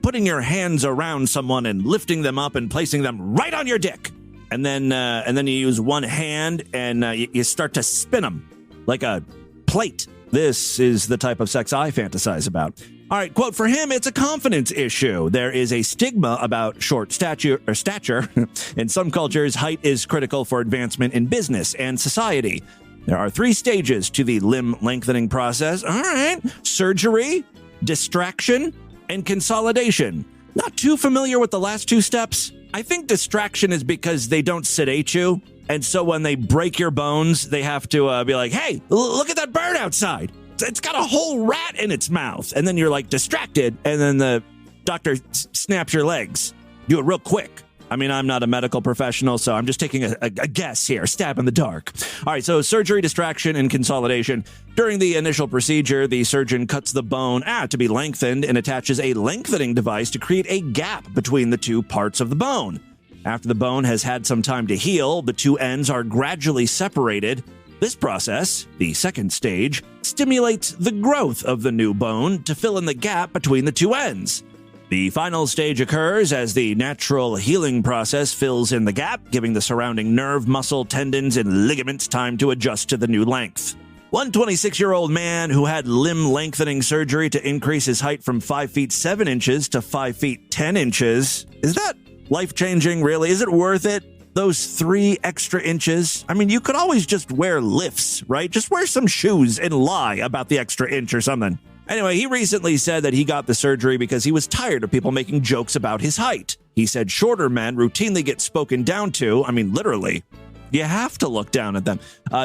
putting your hands around someone and lifting them up and placing them right on your dick. And then you use one hand and you start to spin them like a plate This is the type of sex I fantasize about. All right, quote, for him, it's a confidence issue. There is a stigma about short stature. In some cultures, height is critical for advancement in business and society. There are 3 stages to the limb lengthening process. All right, surgery, distraction, and consolidation. Not too familiar with the last 2 steps. I think distraction is because they don't sedate you. And so when they break your bones, they have to be like, hey, look at that bird outside. It's got a whole rat in its mouth. And then you're like distracted. And then the doctor snaps your legs. Do it real quick. I mean, I'm not a medical professional, so I'm just taking a guess here. Stab in the dark. All right, so surgery, distraction, and consolidation. During the initial procedure, the surgeon cuts the bone to be lengthened and attaches a lengthening device to create a gap between the 2 parts of the bone. After the bone has had some time to heal, the 2 ends are gradually separated. This process, the second stage, stimulates the growth of the new bone to fill in the gap between the 2 ends. The final stage occurs as the natural healing process fills in the gap, giving the surrounding nerve, muscle, tendons, and ligaments time to adjust to the new length. One 26-year-old man who had limb lengthening surgery to increase his height from 5 feet 7 inches to 5 feet 10 inches. Is that life-changing, really? Is it worth it? Those 3 extra inches? I mean, you could always just wear lifts, right? Just wear some shoes and lie about the extra inch or something. Anyway, he recently said that he got the surgery because he was tired of people making jokes about his height. He said shorter men routinely get spoken down to. I mean, literally. You have to look down at them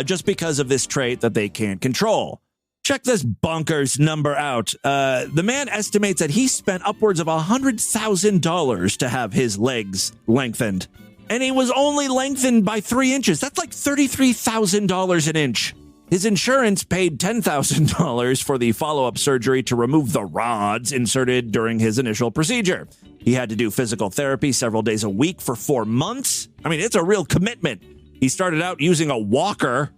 just because of this trait that they can't control. Check this bonkers number out. The man estimates that he spent upwards of $100,000 to have his legs lengthened. And he was only lengthened by 3 inches. That's like $33,000 an inch. His insurance paid $10,000 for the follow-up surgery to remove the rods inserted during his initial procedure. He had to do physical therapy several days a week for 4 months. I mean, it's a real commitment. He started out using a walker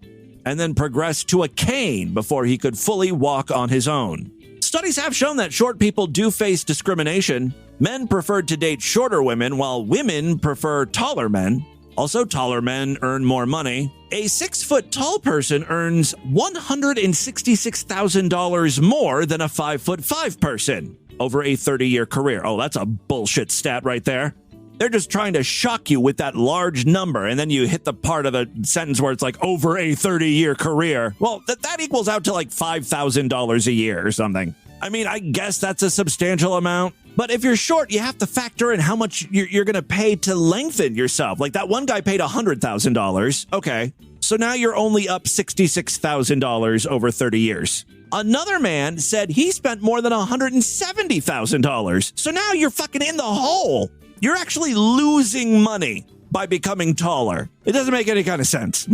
and then progressed to a cane before he could fully walk on his own. Studies have shown that short people do face discrimination. Men preferred to date shorter women, while women prefer taller men. Also, taller men earn more money. A 6-foot tall person earns $166,000 more than a 5'5" person over a 30-year career. Oh, that's a bullshit stat right there. They're just trying to shock you with that large number, and then you hit the part of the sentence where it's like over a 30-year career. Well, that equals out to like $5,000 a year or something. I mean, I guess that's a substantial amount. But if you're short, you have to factor in how much you're going to pay to lengthen yourself. Like that one guy paid $100,000. Okay. So now you're only up $66,000 over 30 years. Another man said he spent more than $170,000. So now you're fucking in the hole. You're actually losing money by becoming taller. It doesn't make any kind of sense.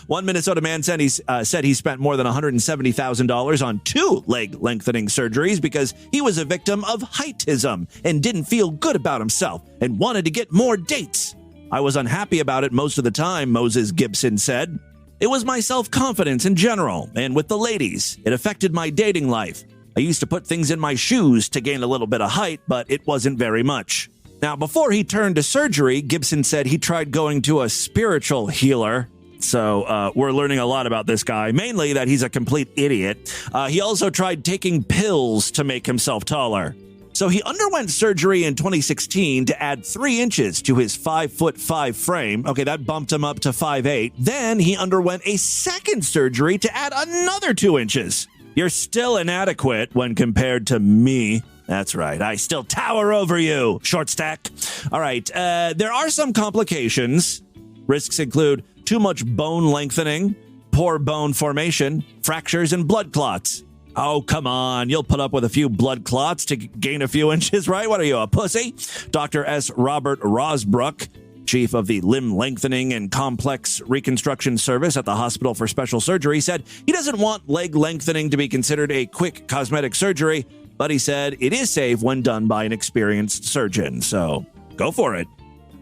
One Minnesota man said he spent more than $170,000 on 2 leg lengthening surgeries because he was a victim of heightism and didn't feel good about himself and wanted to get more dates. I was unhappy about it most of the time, Moses Gibson said. It was my self-confidence in general and with the ladies. It affected my dating life. I used to put things in my shoes to gain a little bit of height, but it wasn't very much. Now, before he turned to surgery, Gibson said he tried going to a spiritual healer. So we're learning a lot about this guy, mainly that he's a complete idiot. He also tried taking pills to make himself taller. So he underwent surgery in 2016 to add 3 inches to his 5'5" frame. Okay, that bumped him up to 5'8". Then he underwent a second surgery to add another 2 inches. You're still inadequate when compared to me. That's right. I still tower over you, short stack. All right. There are some complications. Risks include too much bone lengthening, poor bone formation, fractures, and blood clots. Oh, come on. You'll put up with a few blood clots to gain a few inches, right? What are you, a pussy? Dr. S. Robert Rosbrook, chief of the Limb Lengthening and Complex Reconstruction Service at the Hospital for Special Surgery, said he doesn't want leg lengthening to be considered a quick cosmetic surgery, but he said it is safe when done by an experienced surgeon. So go for it.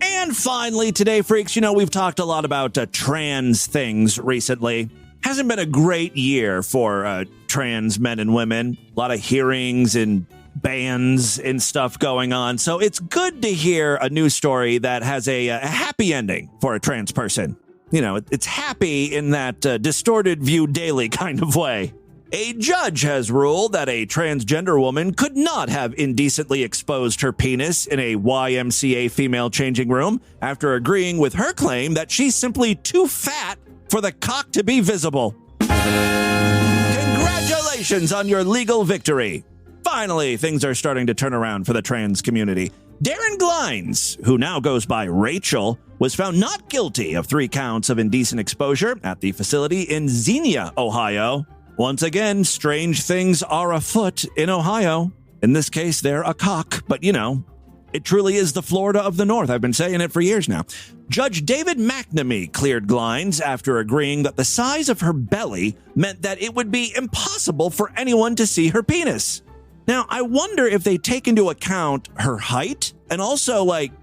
And finally, today, freaks, we've talked a lot about trans things recently. Hasn't been a great year for trans men and women. A lot of hearings and bans and stuff going on. So it's good to hear a news story that has a happy ending for a trans person. It's happy in that distorted view daily kind of way. A judge has ruled that a transgender woman could not have indecently exposed her penis in a YMCA female changing room after agreeing with her claim that she's simply too fat for the cock to be visible. Congratulations on your legal victory. Finally, things are starting to turn around for the trans community. Darren Glines, who now goes by Rachel, was found not guilty of 3 counts of indecent exposure at the facility in Xenia, Ohio. Once again, strange things are afoot in Ohio. In this case, they're a cock, but you know, it truly is the Florida of the North. I've been saying it for years now. Judge David McNamee cleared Glines after agreeing that the size of her belly meant that it would be impossible for anyone to see her penis. Now, I wonder if they take into account her height, and also, like,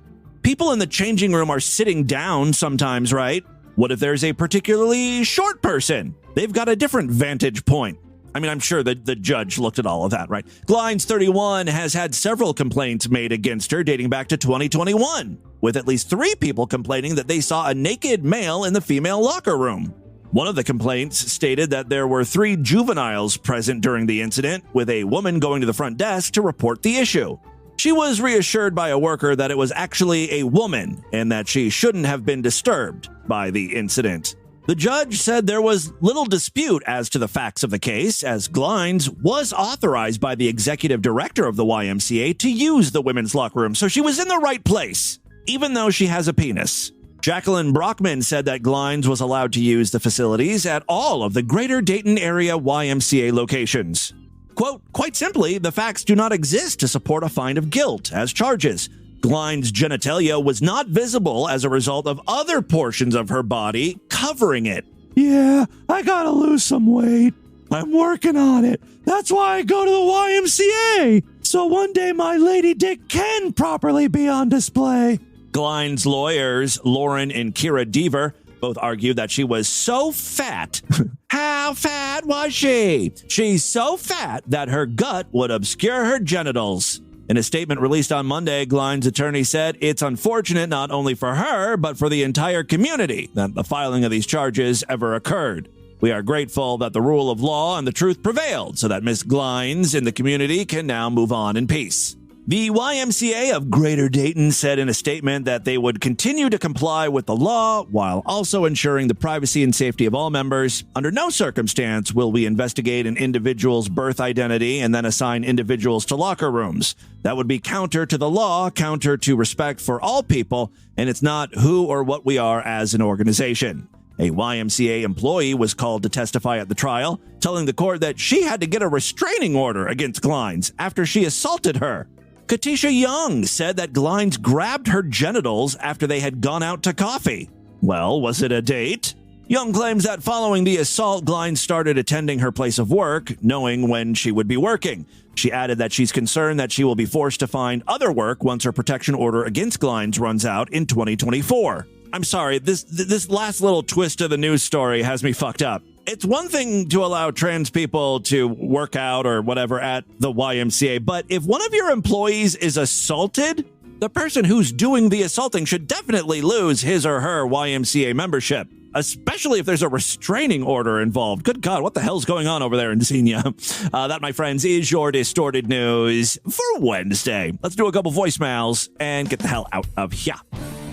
people in the changing room are sitting down sometimes, right? What if there's a particularly short person? They've got a different vantage point. I mean, I'm sure that the judge looked at all of that, right? Glines, 31, has had several complaints made against her dating back to 2021, with at least 3 people complaining that they saw a naked male in the female locker room. One of the complaints stated that there were 3 juveniles present during the incident, with a woman going to the front desk to report the issue. She was reassured by a worker that it was actually a woman and that she shouldn't have been disturbed by the incident. The judge said there was little dispute as to the facts of the case, as Glines was authorized by the executive director of the YMCA to use the women's locker room, so she was in the right place, even though she has a penis. Jacqueline Brockman said that Glines was allowed to use the facilities at all of the Greater Dayton area YMCA locations. Quote, quite simply, the facts do not exist to support a find of guilt as charges. Glines' genitalia was not visible as a result of other portions of her body covering it. Yeah, I gotta lose some weight. I'm working on it. That's why I go to the YMCA. So one day my lady dick can properly be on display. Glines' lawyers, Lauren and Kira Deaver, both argued that she was so fat. How fat was she? She's so fat that her gut would obscure her genitals. In a statement released on Monday, Glines' attorney said it's unfortunate not only for her, but for the entire community that the filing of these charges ever occurred. We are grateful that the rule of law and the truth prevailed so that Miss Glines in the community can now move on in peace. The YMCA of Greater Dayton said in a statement that they would continue to comply with the law while also ensuring the privacy and safety of all members. Under no circumstance will we investigate an individual's birth identity and then assign individuals to locker rooms. That would be counter to the law, counter to respect for all people, and it's not who or what we are as an organization. A YMCA employee was called to testify at the trial, telling the court that she had to get a restraining order against Glines after she assaulted her. Katisha Young said that Glines grabbed her genitals after they had gone out to coffee. Well, was it a date? Young claims that following the assault, Glines started attending her place of work, knowing when she would be working. She added that she's concerned that she will be forced to find other work once her protection order against Glines runs out in 2024. I'm sorry, this last little twist of the news story has me fucked up. It's one thing to allow trans people to work out or whatever at the YMCA, but if one of your employees is assaulted, the person who's doing the assaulting should definitely lose his or her YMCA membership, especially if there's a restraining order involved. Good God, what the hell's going on over there in Xenia? That, my friends, is your Distorted News for Wednesday. Let's do a couple voicemails and get the hell out of here.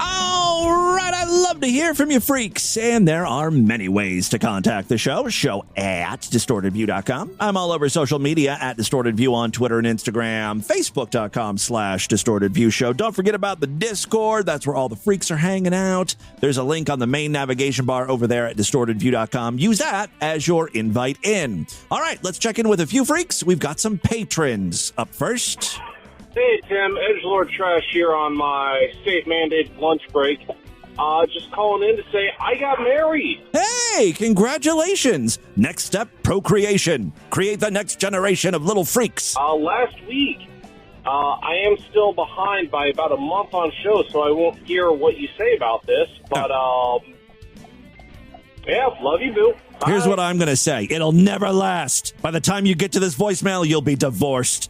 All right, I'd love to hear from you freaks, and there are many ways to contact the show at distortedview.com. I'm all over social media at distortedview on Twitter and Instagram, facebook.com/distortedviewshow. Don't forget about the Discord. That's where all the freaks are hanging out. There's a link on the main navigation bar over there at distortedview.com. Use that as your invite in. All right, let's check in with a few freaks. We've got some patrons up first. Hey, Tim. Edgelord Trash here on my state-mandated lunch break. Just calling in to say I got married. Hey, congratulations. Next step, procreation. Create the next generation of little freaks. Last week. I am still behind by about a month on show, so I won't hear what you say about this. But, yeah, love you, boo. Bye. Here's what I'm going to say. It'll never last. By the time you get to this voicemail, you'll be divorced.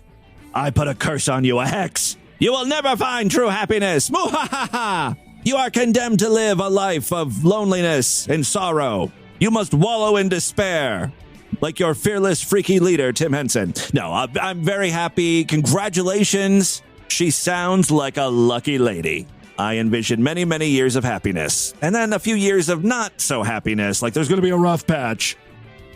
I put a curse on you, a hex. You will never find true happiness. Muhahaha! You are condemned to live a life of loneliness and sorrow. You must wallow in despair. like your fearless, freaky leader, Tim Henson. No, I'm very happy. Congratulations. She sounds like a lucky lady. I envision many, many years of happiness. And then a few years of not so happiness. Like there's going to be a rough patch.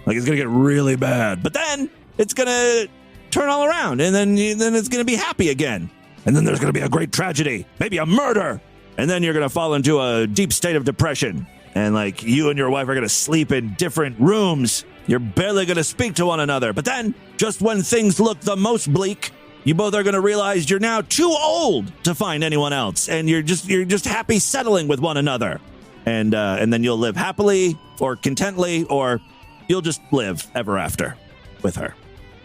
Like it's going to get really bad. But then it's going to turn all around. And then it's going to be happy again. And then there's going to be a great tragedy. Maybe a murder. And then you're going to fall into a deep state of depression. And like you and your wife are going to sleep in different rooms. You're barely going to speak to one another. But then, just when things look the most bleak, you both are going to realize you're now too old to find anyone else. And you're just happy settling with one another. And then you'll live happily or contently, or you'll just live ever after with her.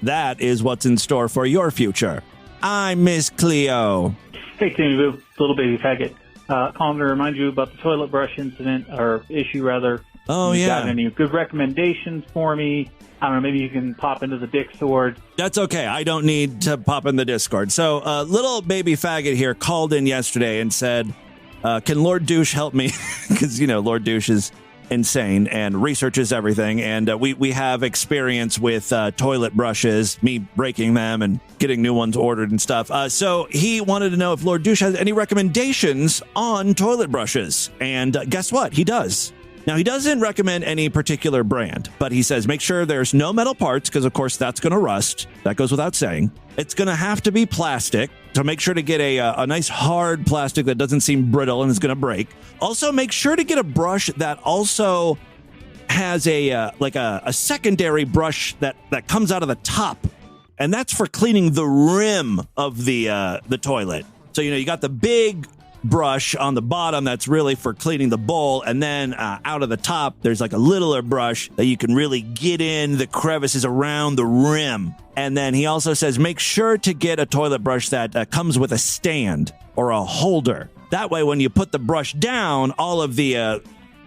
That is what's in store for your future. I'm Miss Cleo. Hey, Timmy Boo, little baby faggot. Calling to remind you about the toilet brush incident, or issue rather. Oh, yeah. Got any good recommendations for me? I don't know, maybe you can pop into the Discord. That's okay. I don't need to pop in the Discord. So, little baby faggot here called in yesterday and said, can Lord Douche help me? Because, Lord Douche is insane and researches everything. And we have experience with toilet brushes, me breaking them and getting new ones ordered and stuff. So he wanted to know if Lord Douche has any recommendations on toilet brushes. And guess what? He does. Now, he doesn't recommend any particular brand, but he says make sure there's no metal parts because, of course, that's going to rust. That goes without saying. It's going to have to be plastic, so make sure to get a nice hard plastic that doesn't seem brittle and is going to break. Also, make sure to get a brush that also has a secondary brush that comes out of the top, and that's for cleaning the rim of the toilet. So, you got the big brush on the bottom that's really for cleaning the bowl, and then out of the top there's like a littler brush that you can really get in the crevices around the rim. And then he also says make sure to get a toilet brush that comes with a stand or a holder. That way when you put the brush down, all of the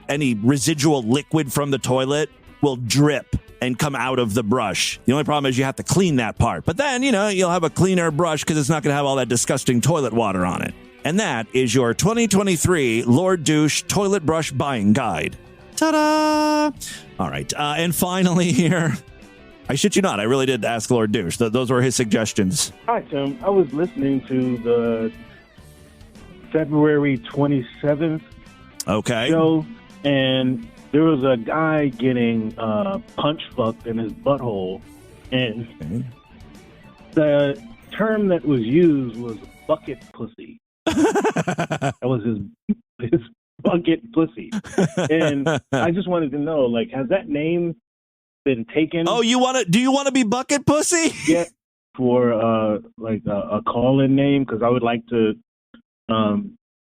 any residual liquid from the toilet will drip and come out of the brush. The only problem is you have to clean that part, but then you'll have a cleaner brush because it's not going to have all that disgusting toilet water on it. And that is your 2023 Lord Douche Toilet Brush Buying Guide. Ta-da! All right. And finally here, I shit you not, I really did ask Lord Douche. Those were his suggestions. Hi, Tim. I was listening to the February 27th show, and there was a guy getting punch-fucked in his butthole. And the term that was used was bucket pussy. That was his bucket pussy. And I just wanted to know, has that name been taken? Oh, do you want to be bucket pussy? Yeah, for a call-in name, because I would like to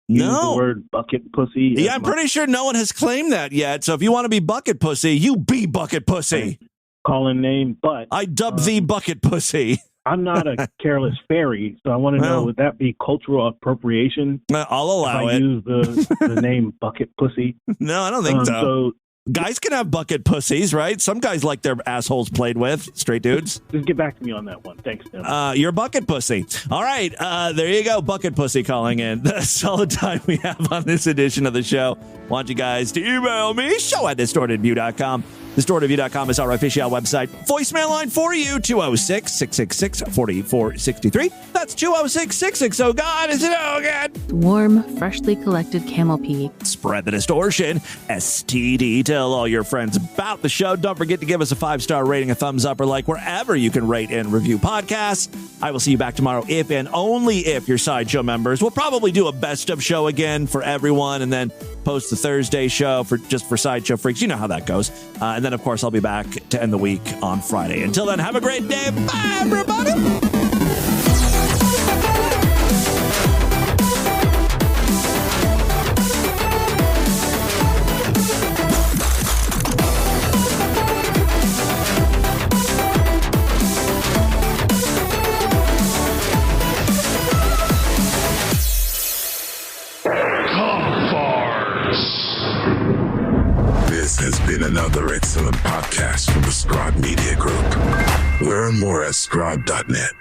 use the word bucket pussy. Yeah, I'm pretty sure no one has claimed that yet. So if you want to be bucket pussy, you be bucket pussy. Call-in name, but I dub thee bucket pussy. I'm not a careless fairy, so I want to know, would that be cultural appropriation? I'll allow if I use the name bucket pussy? No, I don't think so. Guys can have bucket pussies, right? Some guys like their assholes played with, straight dudes. Just get back to me on that one. Thanks, Tim. You're bucket pussy. All right, there you go, bucket pussy calling in. That's all the time we have on this edition of the show. Want you guys to email me, show@distortedview.com. DistortedView.com is our official website. Voicemail line for you, 206-666-4463. That's 206-660. God, is it again? Warm, freshly collected camel pee. Spread the distortion. STD. Tell all your friends about the show. Don't forget to give us a 5-star rating, a thumbs up, or like wherever you can rate and review podcasts. I will see you back tomorrow if and only if you're Sideshow members. We'll probably do a best of show again for everyone and then post the Thursday show for Sideshow freaks. You know how that goes. And then, of course, I'll be back to end the week on Friday. Until then, have a great day. Bye, everybody. This has been another excellent podcast from the Scribe Media Group. Learn more at scribe.net.